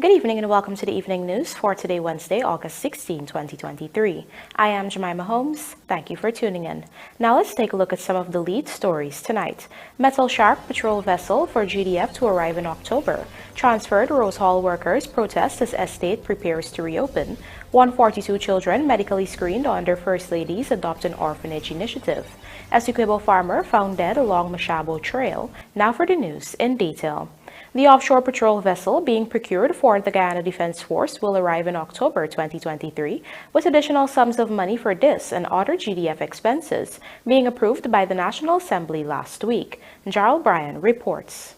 Good evening and welcome to the evening news for today, Wednesday, August 16, 2023. I am Jemima Holmes. Thank you for tuning in. Now let's take a look at some of the lead stories tonight. Metal Shark patrol vessel for GDF to arrive in October. Transferred ROSEHALL workers protest as estate prepares to reopen. 142 children medically screened under First Lady's Adopt an Orphanage initiative. ESSEQUIBO farmer found dead along MASHABO trail. Now for the news in detail. The offshore patrol vessel being procured for the Guyana Defense Force will arrive in October 2023, with additional sums of money for this and other GDF expenses being approved by the National Assembly last week. Gerald Bryan reports.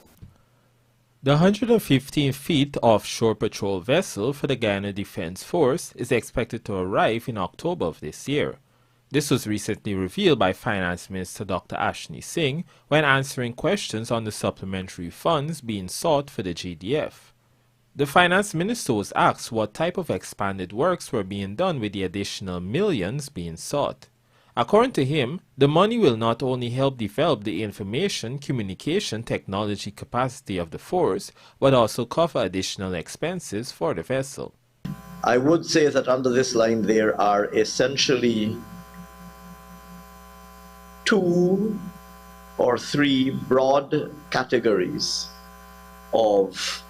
The 115 feet offshore patrol vessel for the Guyana Defense Force is expected to arrive in October of this year. This was recently revealed by Finance Minister Dr. Ashni Singh when answering questions on the supplementary funds being sought for the GDF. The Finance Minister was asked what type of expanded works were being done with the additional millions being sought. According to him, the money will not only help develop the information communication technology capacity of the force, but also cover additional expenses for the vessel. I would say that under this line there are essentially 2 or 3 broad categories of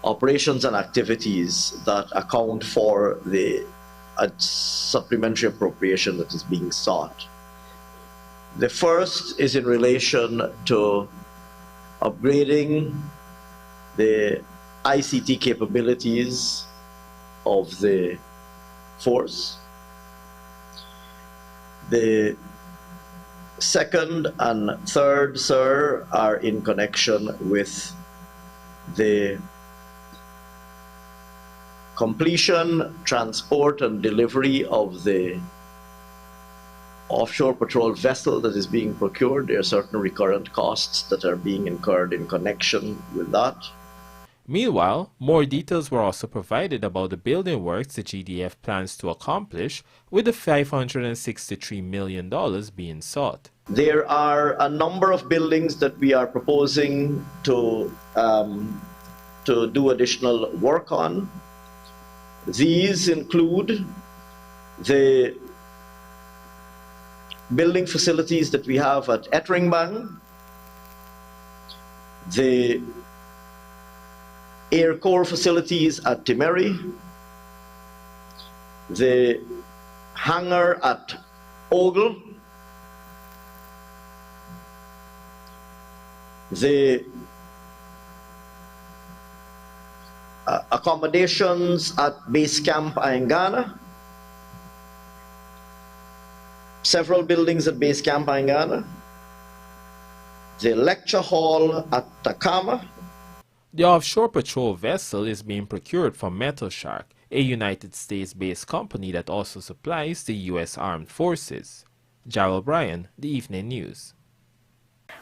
operations and activities that account for the supplementary appropriation that is being sought. The first is in relation to upgrading the ICT capabilities of the force. The second and third, sir, are in connection with the completion, transport, and delivery of the offshore patrol vessel that is being procured. There are certain recurrent costs that are being incurred in connection with that. Meanwhile, more details were also provided about the building works the GDF plans to accomplish, with the $563 million being sought. There are a number of buildings that we are proposing to do additional work on. These include the building facilities that we have at Ettringbang, the Air Corps facilities at Timeri, the hangar at Ogle, the accommodations at Base Camp Aingana, several buildings at Base Camp Aingana, the lecture hall at Takama. The offshore patrol vessel is being procured from Metal Shark, a United States-based company that also supplies the U.S. Armed Forces. Gerald Bryan, The Evening News.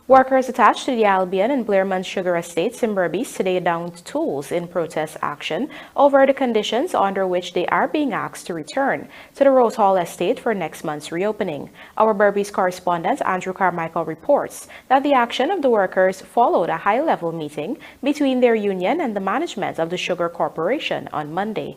Workers attached to the Albion and Blairmont Sugar Estates in Berbice today downed tools in protest action over the conditions under which they are being asked to return to the ROSEHALL estate for next month's reopening. Our Berbice correspondent Andrew Carmichael reports that the action of the workers followed a high-level meeting between their union and the management of the Sugar Corporation on Monday.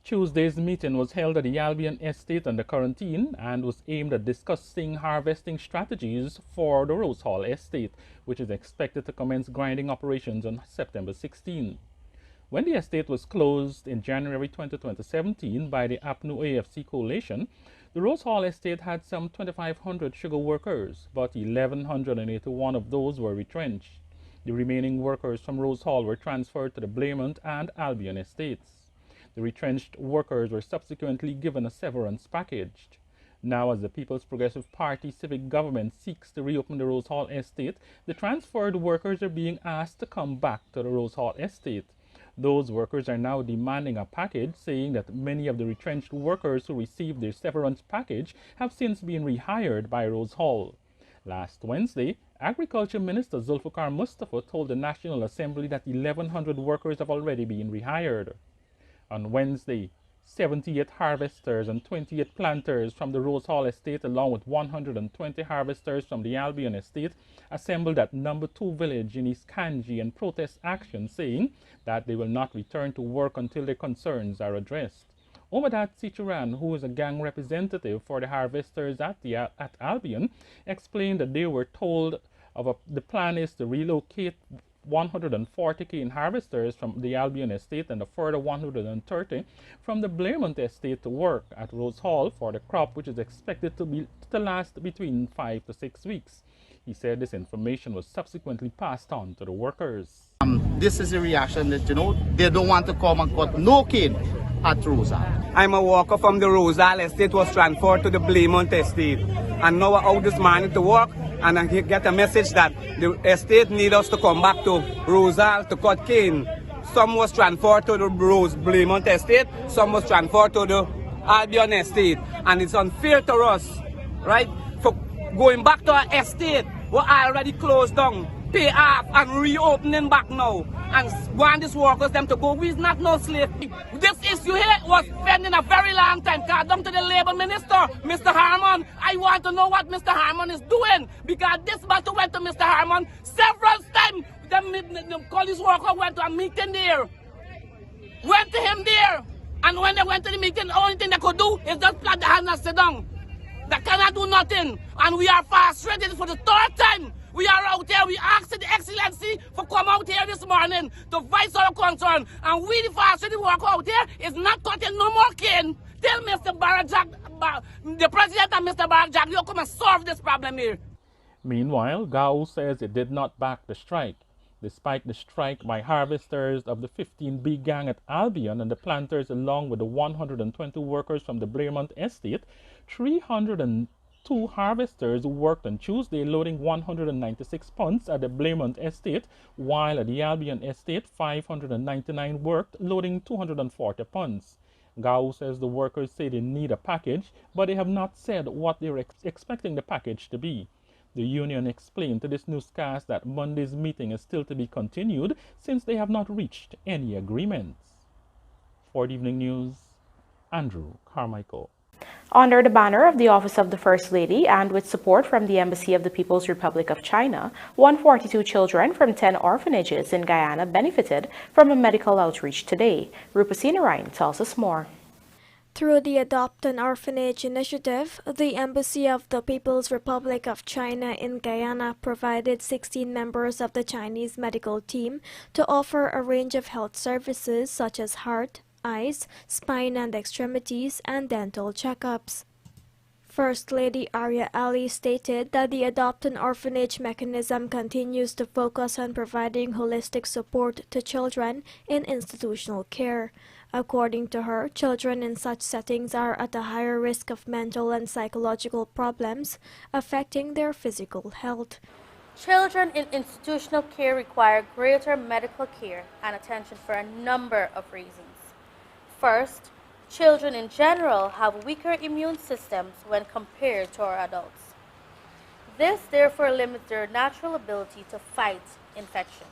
Tuesday's meeting was held at the Albion Estate under quarantine and was aimed at discussing harvesting strategies for the ROSEHALL Estate, which is expected to commence grinding operations on September 16. When the estate was closed in January 2017 by the APNU AFC coalition, the ROSEHALL Estate had some 2,500 sugar workers, but 1,181 of those were retrenched. The remaining workers from ROSEHALL were transferred to the Blairmont and Albion Estates. The retrenched workers were subsequently given a severance package. Now, as the People's Progressive Party civic government seeks to reopen the ROSEHALL Estate, the transferred workers are being asked to come back to the ROSEHALL Estate. Those workers are now demanding a package, saying that many of the retrenched workers who received their severance package have since been rehired by ROSEHALL. Last Wednesday, Agriculture Minister Zulfikar Mustafa told the National Assembly that 1,100 workers have already been rehired. On Wednesday, 78 harvesters and 28 planters from the ROSEHALL estate, along with 120 harvesters from the Albion estate, assembled at number 2 village in East Kanji in protest action, saying that they will not return to work until their concerns are addressed. Omadat Sichuran, who is a gang representative for the harvesters at Albion, explained that they were told the plan is to relocate 140 cane harvesters from the Albion estate and a further 130 from the Blairmont estate to work at ROSEHALL for the crop, which is expected to last between 5 to 6 weeks. He said this information was subsequently passed on to the workers. This is a reaction that, they don't want to come and cut no cane at ROSEHALL. I'm a worker from the ROSEHALL estate, was transferred to the Blairmont estate. And now I'm out this morning to work, and I get a message that the estate need us to come back to ROSEHALL to cut cane. Some was transferred to the Blairmont estate, some was transferred to the Albion estate. And it's unfair to us, right? For going back to our estate, we're already closed down, pay off and reopening back now. And want these workers them to go, we're not no slave. This issue here was pending a very long time. Down to the Labour Minister, Mr. Harmon. I want to know what Mr. Harmon is doing, because this matter went to Mr. Harmon several times. The college worker went to a meeting there. Went to him there. And when they went to the meeting, the only thing they could do is just plant the hand and sit down. They cannot do nothing. And we are frustrated for the third time. We are out there, we asked the Excellency for come out here this morning to voice our concern. And we, the frustrated worker out there, is not cutting no more cane. Tell Mr. Barajak, the President and Mr. Barajak, you come and solve this problem here. Meanwhile, Gao says it did not back the strike. Despite the strike by harvesters of the 15B gang at Albion and the planters, along with the 120 workers from the Blairmont estate, 302 harvesters worked on Tuesday, loading 196 punts at the Blairmont estate, while at the Albion estate, 599 worked, loading 240 punts. Gao says the workers say they need a package, but they have not said what they're expecting the package to be. The union explained to this newscast that Monday's meeting is still to be continued since they have not reached any agreements. For the Evening News, Andrew Carmichael. Under the banner of the Office of the First Lady and with support from the Embassy of the People's Republic of China, 142 children from 10 orphanages in Guyana benefited from a medical outreach today. Rupasina Ryan tells us more. Through the Adopt an Orphanage initiative, the Embassy of the People's Republic of China in Guyana provided 16 members of the Chinese medical team to offer a range of health services such as heart, eyes, spine and extremities, and dental checkups. First Lady Arya Ali stated that the Adopt an Orphanage mechanism continues to focus on providing holistic support to children in institutional care. According to her, children in such settings are at a higher risk of mental and psychological problems affecting their physical health. Children in institutional care require greater medical care and attention for a number of reasons. First, children in general have weaker immune systems when compared to our adults. This therefore limits their natural ability to fight infections.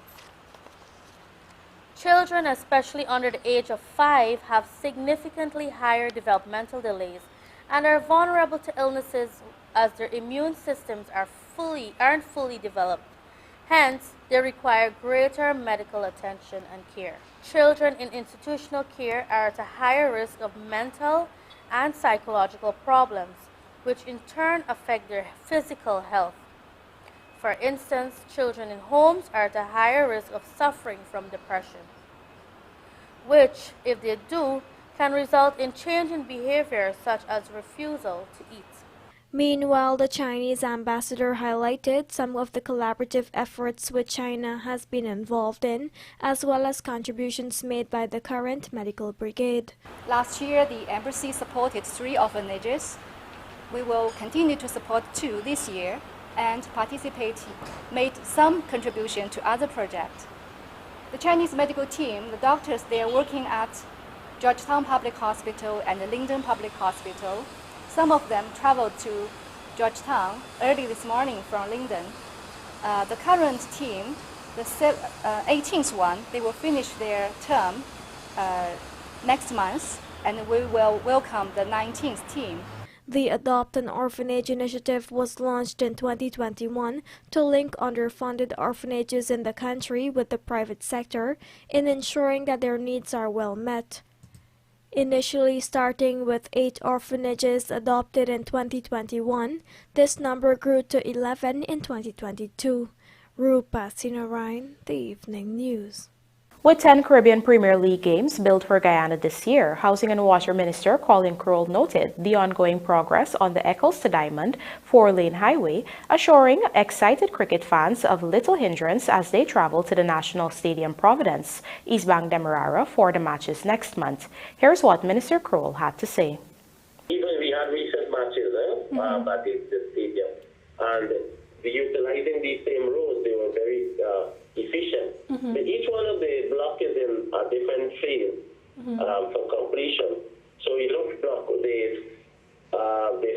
Children, especially under the age of 5, have significantly higher developmental delays and are vulnerable to illnesses as their immune systems aren't fully developed. Hence, they require greater medical attention and care. Children in institutional care are at a higher risk of mental and psychological problems, which in turn affect their physical health. For instance, children in homes are at a higher risk of suffering from depression, which, if they do, can result in change in behavior such as refusal to eat. Meanwhile, the Chinese ambassador highlighted some of the collaborative efforts which China has been involved in, as well as contributions made by the current medical brigade. Last year, the embassy supported 3 orphanages. We will continue to support 2 this year and made some contribution to other projects. The Chinese medical team, the doctors, they are working at Georgetown Public Hospital and the Linden Public Hospital. Some of them traveled to Georgetown early this morning from Linden. The current team, the 18th one, they will finish their term next month. and we will welcome the 19th team. The Adopt an Orphanage initiative was launched in 2021 to link underfunded orphanages in the country with the private sector in ensuring that their needs are well met. Initially starting with 8 orphanages adopted in 2021, this number grew to 11 in 2022. Rupa Sinarayan, The Evening News. With 10 Caribbean Premier League games built for Guyana this year, Housing and Water Minister Colin Crowell noted the ongoing progress on the Eccles to Diamond 4-lane highway, assuring excited cricket fans of little hindrance as they travel to the National Stadium Providence, East Bank Demerara for the matches next month. Here's what Minister Crowell had to say. Even we had recent matches at the stadium, and utilizing these same roads, they were very efficient. But each one of the block is in a different phase for completion. So you look block the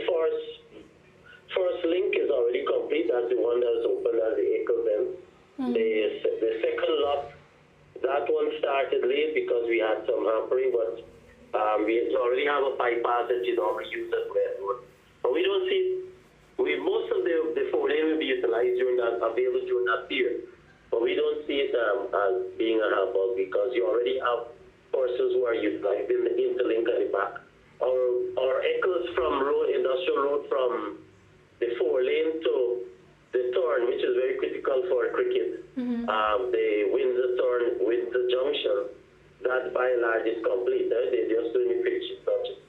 first link is already complete. That's the one that's open as the Eccles end. The second lot, that one started late because we had some hampering, but we already have a bypass that is already used as well. But we don't see most of the 4-lane will be utilized available during that period. But we don't see it as being a handball because you already have persons who are utilizing the interlink at the back. Our Eccles from industrial road from the 4-lane to the turn, which is very critical for cricket. The Windsor Junction, that by and large is complete. They're just doing the finishing touches.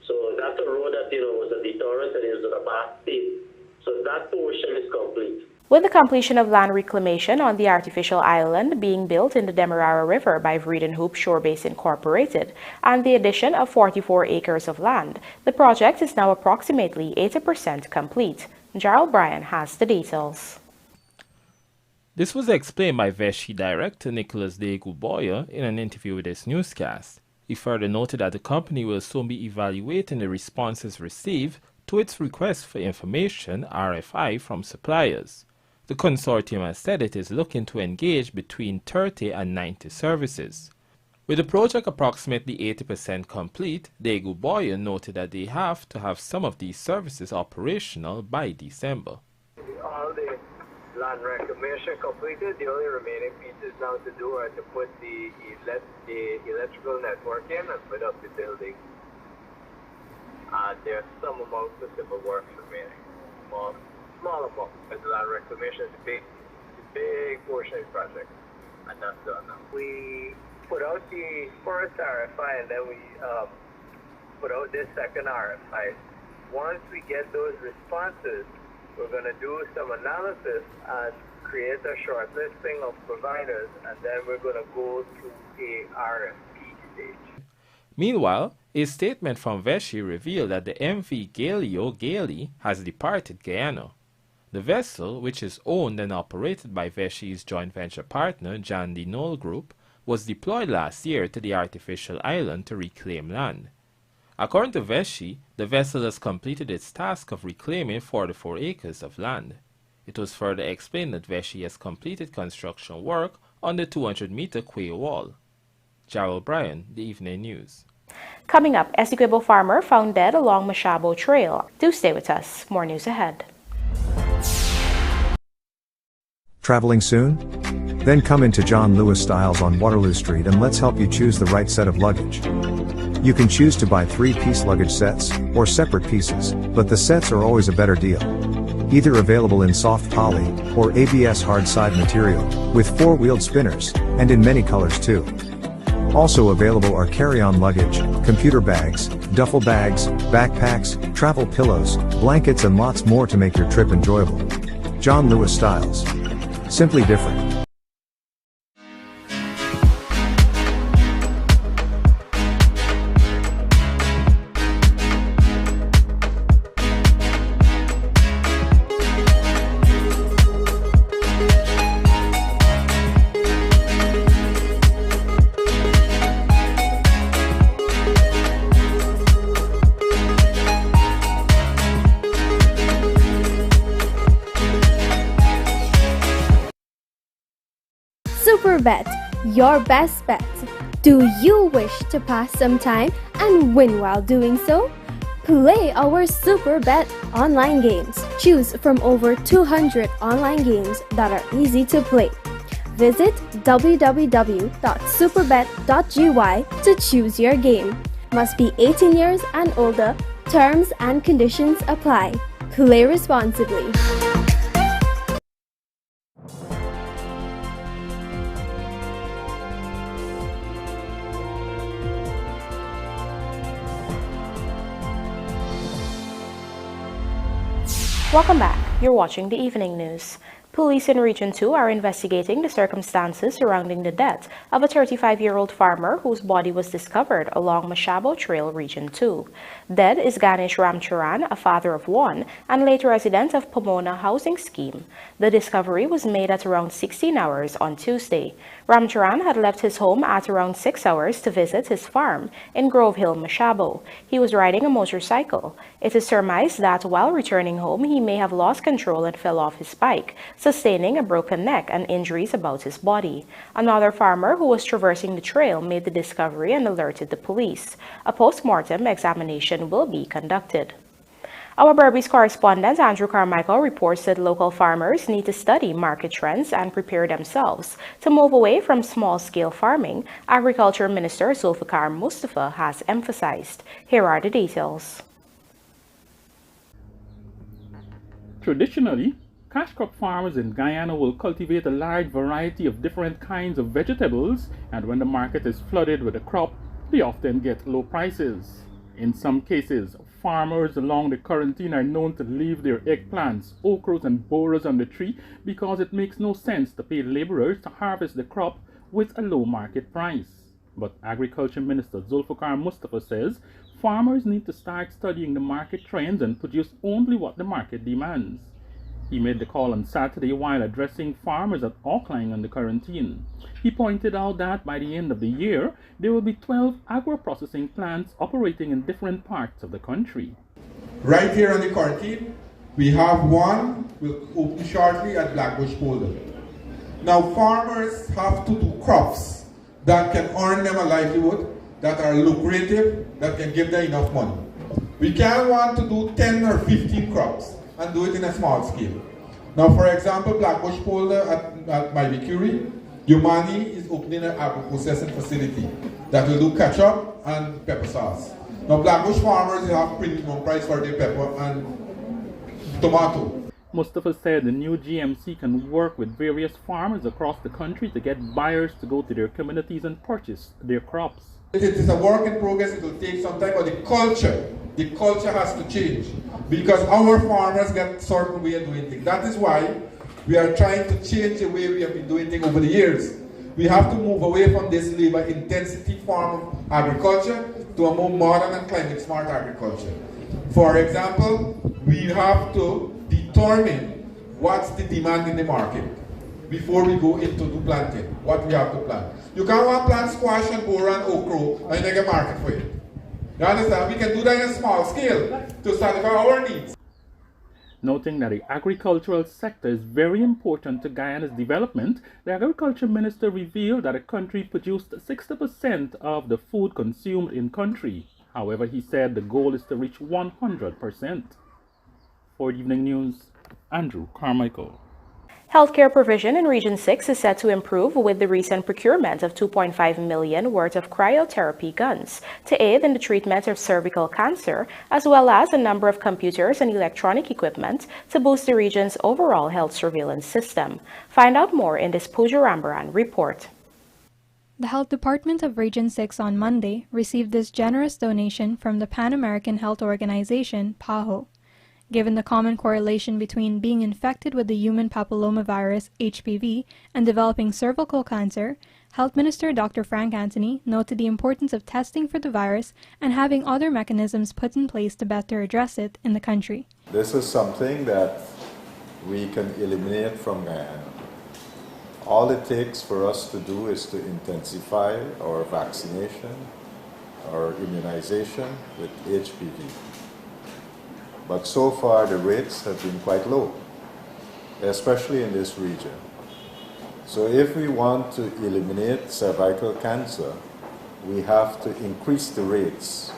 So that's a road that was a deterrent and is a bad state. So that portion is complete. With the completion of land reclamation on the artificial island being built in the Demerara River by Vreeden Hoop Shorebase Incorporated and the addition of 44 acres of land, the project is now approximately 80% complete. Gerald Bryan has the details. This was explained by Vesci Director Nicholas Deguboya in an interview with this newscast. He further noted that the company will soon be evaluating the responses received to its request for information RFI from suppliers. The consortium has said it is looking to engage between 30 and 90 services. With the project approximately 80% complete, Deguboya noted that they have to have some of these services operational by December. All the land reclamation completed. The only remaining pieces now to do are to put the electrical network in and put up the building. There's some amount of civil works remaining. Small amount, but the land reclamation is a big portion of the project, and that's done now. We put out the first RFI and then we put out this second RFI. Once we get those responses, we're going to do some analysis and create a short listing of providers, and then we're going to go to a RFP stage. Meanwhile, a statement from Vesci revealed that the MV Galileo Gailey has departed Guyana. The vessel, which is owned and operated by Vesci's joint venture partner, Jan de Nol Group, was deployed last year to the artificial island to reclaim land. According to Vesci, the vessel has completed its task of reclaiming 44 acres of land. It was further explained that Vesci has completed construction work on the 200-meter quay wall. Gerald Bryan, The Evening News. Coming up, ESSEQUIBO farmer found dead along MASHABO Trail. Do stay with us. More news ahead. Traveling soon? Then come into John Lewis Styles on Waterloo Street and let's help you choose the right set of luggage. You can choose to buy 3-piece luggage sets, or separate pieces, but the sets are always a better deal. Either available in soft poly, or ABS hard side material, with 4-wheeled spinners, and in many colors too. Also available are carry-on luggage, computer bags, duffel bags, backpacks, travel pillows, blankets and lots more to make your trip enjoyable. John Lewis Styles. Simply different. Superbet, your best bet. Do you wish to pass some time and win while doing so? Play our Super Bet online games. Choose from over 200 online games that are easy to play. Visit www.superbet.gy to choose your game. Must be 18 years and older. Terms and conditions apply. Play responsibly. Welcome back. You're watching the evening news. Police in Region 2 are investigating the circumstances surrounding the death of a 35-year-old farmer whose body was discovered along MASHABO Trail, Region 2. Dead is Ganesh Ramcharan, a father of one, and late resident of Pomona Housing Scheme. The discovery was made at around 16 hours on Tuesday. Ramcharan had left his home at around 6 hours to visit his farm in Grove Hill, MASHABO. He was riding a motorcycle. It is surmised that while returning home, he may have lost control and fell off his bike, sustaining a broken neck and injuries about his body. Another farmer who was traversing the trail made the discovery and alerted the police. A post-mortem examination will be conducted. Our Berbice correspondent Andrew Carmichael reports that local farmers need to study market trends and prepare themselves to move away from small-scale farming, Agriculture Minister Zulfikar Mustafa has emphasized. Here are the details. Traditionally, cash crop farmers in Guyana will cultivate a large variety of different kinds of vegetables, and when the market is flooded with a crop, they often get low prices. In some cases, farmers along the quarantine are known to leave their eggplants, okras, and boras on the tree because it makes no sense to pay laborers to harvest the crop with a low market price. But Agriculture Minister Zulfikar Mustafa says farmers need to start studying the market trends and produce only what the market demands. He made the call on Saturday while addressing farmers at Auckland on the quarantine. He pointed out that by the end of the year, there will be 12 agro-processing plants operating in different parts of the country. Right here on the quarantine, we have one will open shortly at Blackbush Boulder. Now farmers have to do crops that can earn them a livelihood, that are lucrative, that can give them enough money. We can't want to do 10 or 15 crops and do it in a small scale. Now, for example, Blackbush Boulder at Maibikuri, Yumani is opening an agro-processing facility that will do ketchup and pepper sauce. Now, Blackbush farmers have premium price for their pepper and tomato. Mustafa said the new GMC can work with various farmers across the country to get buyers to go to their communities and purchase their crops. It is a work in progress. It will take some time, but the culture has to change because our farmers get certain way of doing things. That is why we are trying to change the way we have been doing things over the years. We have to move away from this labor intensity form of agriculture to a more modern and climate smart agriculture. For example, we have to determine what's the demand in the market before we go into the planting, what we have to plant. You can't want to plant squash and bora and okra and make a market for it. You understand? We can do that in a small scale to satisfy our needs. Noting that the agricultural sector is very important to Guyana's development, the Agriculture Minister revealed that the country produced 60% of the food consumed in country. However, he said the goal is to reach 100%. For Evening News, Andrew Carmichael. Healthcare provision in Region 6 is set to improve with the recent procurement of $2.5 million worth of cryotherapy guns to aid in the treatment of cervical cancer, as well as a number of computers and electronic equipment to boost the region's overall health surveillance system. Find out more in this Pooja Rambaran report. The Health Department of Region 6 on Monday received this generous donation from the Pan American Health Organization, PAHO. Given the common correlation between being infected with the human papillomavirus HPV and developing cervical cancer, Health Minister Dr. Frank Anthony noted the importance of testing for the virus and having other mechanisms put in place to better address it in the country. This is something that we can eliminate from Guyana. All it takes for us to do is to intensify our vaccination, our immunization with HPV. But so far the rates have been quite low, especially in this region. So if we want to eliminate cervical cancer, we have to increase the rates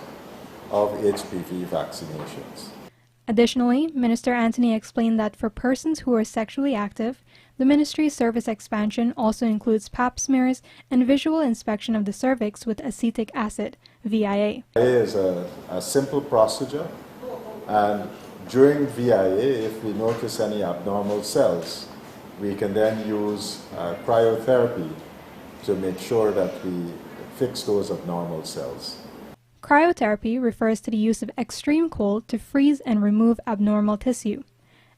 of HPV vaccinations. Additionally, Minister Anthony explained that for persons who are sexually active, the ministry's service expansion also includes pap smears and visual inspection of the cervix with acetic acid, VIA. VIA is a simple procedure, and during VIA, if we notice any abnormal cells, we can then use cryotherapy to make sure that we fix those abnormal cells. Cryotherapy refers to the use of extreme cold to freeze and remove abnormal tissue.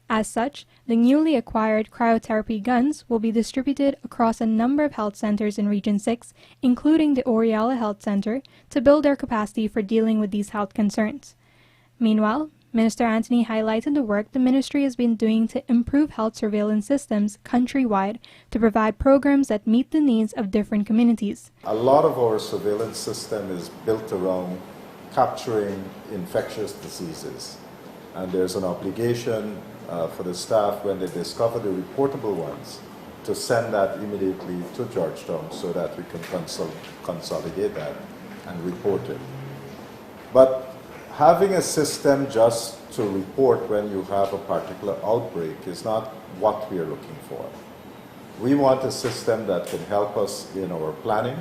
As such, the newly acquired cryotherapy guns will be distributed across a number of health centers in Region 6, including the Oriala Health Center, to build their capacity for dealing with these health concerns. Meanwhile, Minister Anthony highlighted the work the ministry has been doing to improve health surveillance systems countrywide to provide programs that meet the needs of different communities. A lot of our surveillance system is built around capturing infectious diseases, and there's an obligation for the staff when they discover the reportable ones to send that immediately to Georgetown so that we can consolidate that and report it. But having a system just to report when you have a particular outbreak is not what we are looking for. We want a system that can help us in our planning.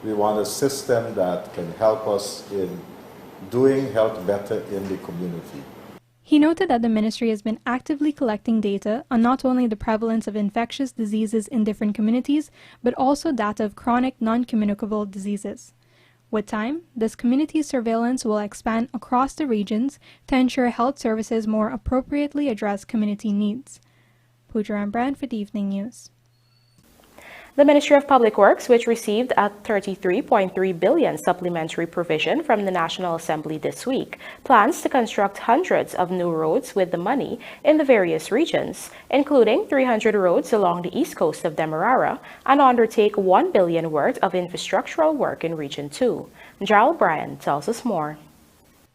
We want a system that can help us in doing health better in the community. He noted that the ministry has been actively collecting data on not only the prevalence of infectious diseases in different communities, but also data of chronic non-communicable diseases. With time, this community surveillance will expand across the regions to ensure health services more appropriately address community needs. Pooja Brand for the Evening News. The Ministry of Public Works, which received a $33.3 billion supplementary provision from the National Assembly this week, plans to construct hundreds of new roads with the money in the various regions, including 300 roads along the east coast of Demerara, and undertake $1 billion worth of infrastructural work in Region 2. Gerald Bryan tells us more.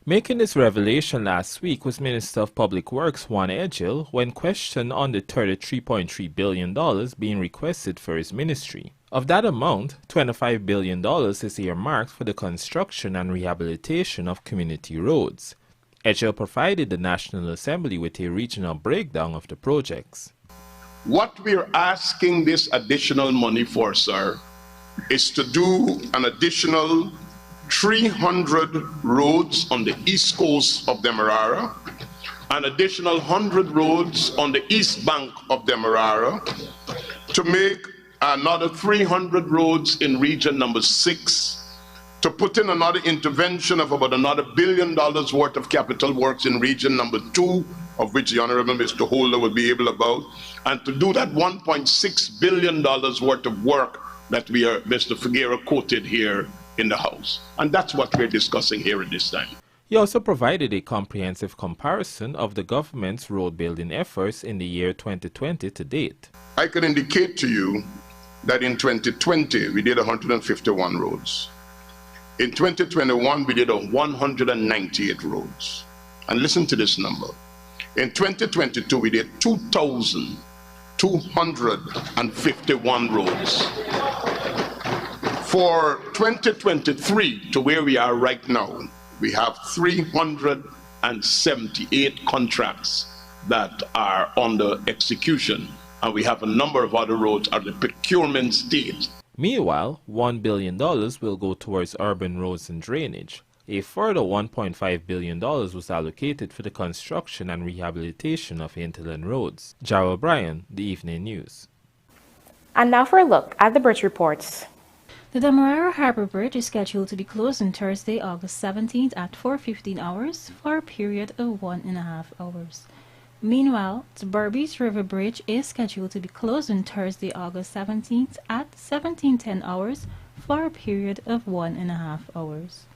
Making this revelation last week was Minister of Public Works Juan Edghill when questioned on the $33.3 billion being requested for his ministry. Of that amount, $25 billion is earmarked for the construction and rehabilitation of community roads. Edghill provided the National Assembly with a regional breakdown of the projects. What we're asking this additional money for, sir, is to do an additional 300 roads on the east coast of Demerara, an additional 100 roads on the east bank of Demerara, to make another 300 roads in region number 6, to put in another intervention of about another $1 billion worth of capital works in region number 2, of which the Honorable Mr. Holder will be able about, and to do that $1.6 billion worth of work that Mr. Figueroa quoted here in the House. And that's what we're discussing here at this time. He also provided a comprehensive comparison of the government's road building efforts in the year 2020 to date. I can indicate to you that in 2020 we did 151 roads. In 2021 we did 198 roads. And listen to this number. In 2022 we did 2,251 roads. For 2023 to where we are right now, we have 378 contracts that are under execution, and we have a number of other roads at the procurement stage. Meanwhile, $1 billion will go towards urban roads and drainage. A further $1.5 billion was allocated for the construction and rehabilitation of hinterland roads. Gerald Bryan, The Evening News. And now for a look at the bridge reports. The Demerara Harbor Bridge is scheduled to be closed on Thursday, August 17th at 4:15 hours for a period of 1.5 hours. Meanwhile, the Berbice River Bridge is scheduled to be closed on Thursday, August 17th at 17:10 hours for a period of 1.5 hours.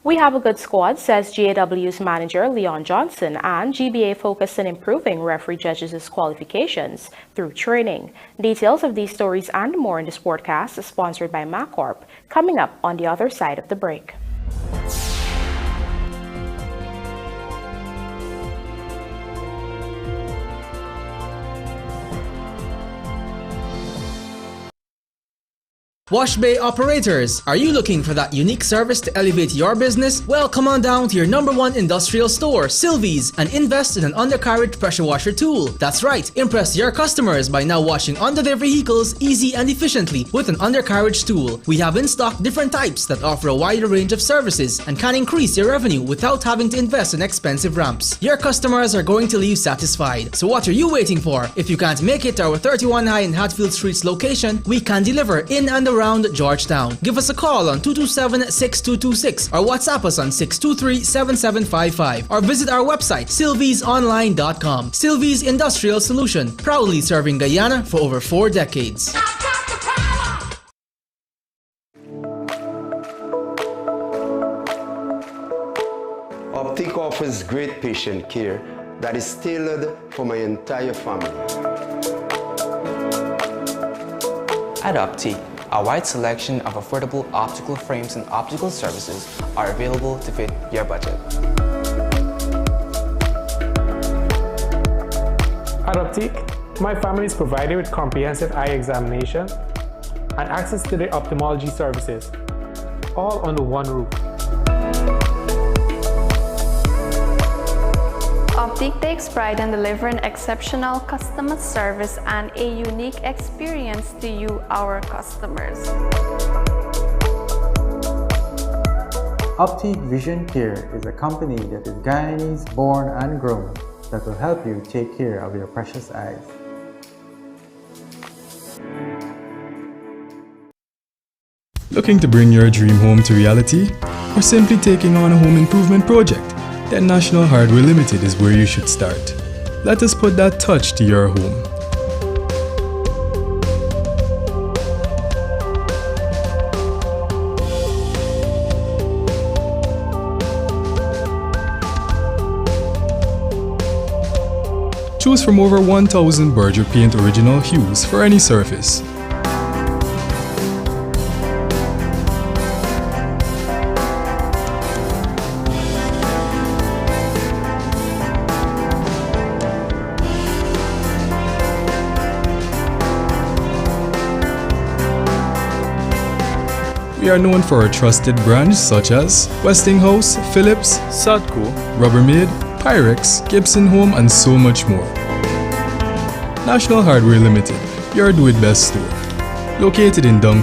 We have a good squad, says GAW's manager Leon Johnson, and GBA focused on improving referee judges' qualifications through training. Details of these stories and more in this broadcast, sponsored by MacCorp, coming up on the other side of the break. Wash bay operators, are you looking for that unique service to elevate your business? Well, come on down to your #1 industrial store, Sylvie's, and invest in an undercarriage pressure washer tool. That's right, impress your customers by now washing under their vehicles easy and efficiently with an undercarriage tool. We have in stock different types that offer a wider range of services and can increase your revenue without having to invest in expensive ramps. Your customers are going to leave satisfied. So what are you waiting for? If you can't make it to our 31 High and Hatfield Streets location, we can deliver in and around Georgetown. Give us a call on 227-6226 or WhatsApp us on 623-7755 or visit our website sylviesonline.com. Sylvie's Industrial Solution, proudly serving Guyana for over 4 decades. Optic offers great patient care that is tailored for my entire family. At Optic, a wide selection of affordable optical frames and optical services are available to fit your budget. At Optic, my family is provided with comprehensive eye examination and access to the ophthalmology services, all under one roof. Optic takes pride in delivering exceptional customer service and a unique experience to you, our customers. Optic Vision Care is a company that is Guyanese born and grown that will help you take care of your precious eyes. Looking to bring your dream home to reality? Or simply taking on a home improvement project? Then National Hardware Limited is where you should start. Let us put that touch to your home. Choose from over 1,000 Berger Paint original hues for any surface. We are known for our trusted brands such as Westinghouse, Philips, Sadco, Rubbermaid, Pyrex, Gibson Home, and so much more. National Hardware Limited, your do-it-best store. Located in Dunk